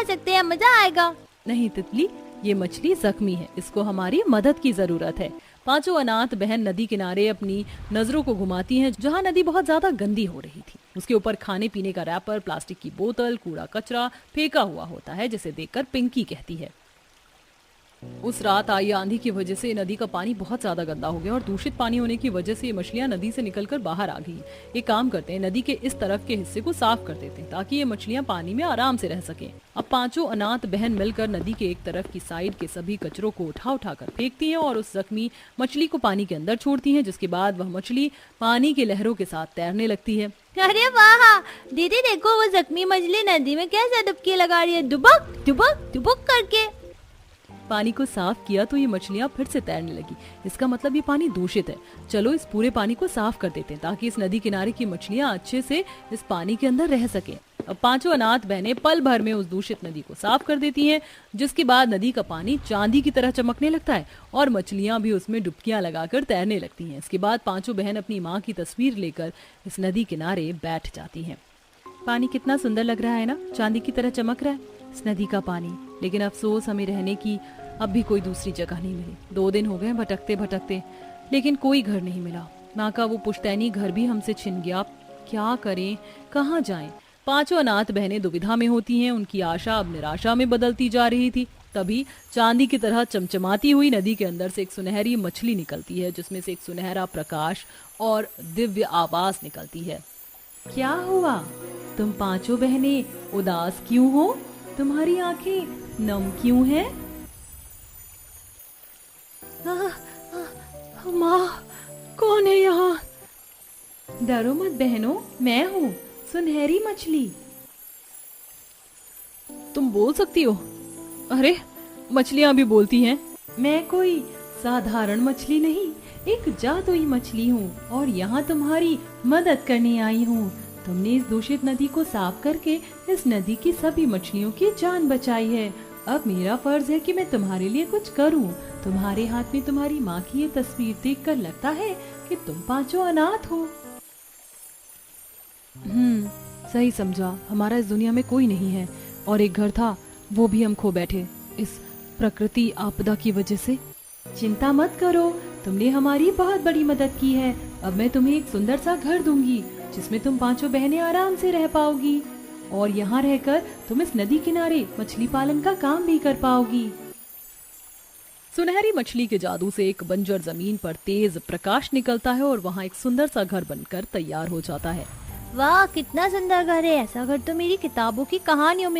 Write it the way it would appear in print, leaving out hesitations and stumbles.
खा सकते हैं, मजा आएगा। नहीं तितली, ये मछली जख्मी है, इसको हमारी मदद की जरूरत है। पांचों अनाथ बहन नदी किनारे अपनी नजरों को घुमाती हैं जहां नदी बहुत ज्यादा गंदी हो रही थी। उसके ऊपर खाने पीने का रैपर, प्लास्टिक की बोतल, कूड़ा कचरा फेंका हुआ होता है, जिसे देखकर पिंकी कहती है, उस रात आई आंधी की वजह से नदी का पानी बहुत ज्यादा गंदा हो गया और दूषित पानी होने की वजह से ये मछलियां नदी से निकलकर बाहर आ गई। एक काम करते हैं, नदी के इस तरफ के हिस्से को साफ कर देते हैं ताकि ये मछलियां पानी में आराम से रह सकें। अब पांचों अनाथ बहन मिलकर नदी के एक तरफ की साइड के सभी कचरों को उठा उठा कर फेंकती हैं और उस जख्मी मछली को पानी के अंदर छोड़ती हैं, जिसके बाद वह मछली पानी के लहरों के साथ तैरने लगती है। अरे वाह दीदी, देखो वो जख्मी मछली नदी में कैसे डुबकी लगा रही है, डुबक डुबक डुबक करके। पानी को साफ किया तो ये मछलियां फिर से तैरने लगी। इसका मतलब ये पानी दूषित है। चलो इस पूरे पानी को साफ कर देते हैं ताकि इस नदी किनारे की मछलियां अच्छे से इस पानी के अंदर रह सकें। अब पांचों अनाथ बहनें पल भर में उस दूषित नदी को साफ कर देती हैं, जिसके बाद नदी का पानी चांदी की तरह चमकने लगता है और मछलियां भी उसमें डुबकियां लगाकर तैरने लगती हैं। इसके बाद पांचों बहन अपनी माँ की तस्वीर लेकर इस नदी किनारे बैठ जाती हैं। पानी कितना सुंदर लग रहा है ना, चांदी की तरह चमक रहा है इस नदी का पानी। लेकिन अफसोस, हमें रहने की अब भी कोई दूसरी जगह नहीं मिली। 2 दिन हो गए भटकते भटकते, लेकिन कोई घर नहीं मिला। माँ का वो पुश्तैनी घर भी हमसे छिन गया। क्या करें, कहाँ जाएं? पांचों अनाथ बहनें दुविधा में होती हैं। उनकी आशा अब निराशा में बदलती जा रही थी। तभी चांदी की तरह चमचमाती हुई नदी के अंदर से एक सुनहरी मछली निकलती है, जिसमें से एक सुनहरा प्रकाश और दिव्य आवाज निकलती है। क्या हुआ, तुम पांचों बहनें उदास क्यों हो? तुम्हारी आंखें नम क्यों हैं? माँ, कौन है यहाँ? डरो मत बहनों, मैं हूँ सुनहरी मछली। तुम बोल सकती हो? अरे, मछलियाँ भी बोलती हैं। मैं कोई साधारण मछली नहीं, एक जादुई मछली हूँ और यहाँ तुम्हारी मदद करने आई हूँ। तुमने इस दूषित नदी को साफ करके इस नदी की सभी मछलियों की जान बचाई है। अब मेरा फर्ज है कि मैं तुम्हारे लिए कुछ करूं। तुम्हारे हाथ में तुम्हारी माँ की ये तस्वीर देखकर लगता है कि तुम पांचों अनाथ हो। सही समझा। हमारा इस दुनिया में कोई नहीं है और एक घर था, वो भी हम खो बैठे इस प्रकृति आपदा की वजह से। चिंता मत करो, तुमने हमारी बहुत बड़ी मदद की है। अब मैं तुम्हें एक सुंदर सा घर दूंगी जिसमें तुम पांचों बहनें आराम से रह पाओगी और यहाँ रहकर तुम इस नदी किनारे मछली पालन का काम भी कर पाओगी। सुनहरी मछली के जादू से एक बंजर जमीन पर तेज प्रकाश निकलता है और वहाँ एक सुंदर सा घर बनकर तैयार हो जाता है। वाह कितना सुंदर घर है, ऐसा घर तो मेरी किताबों की कहानियों में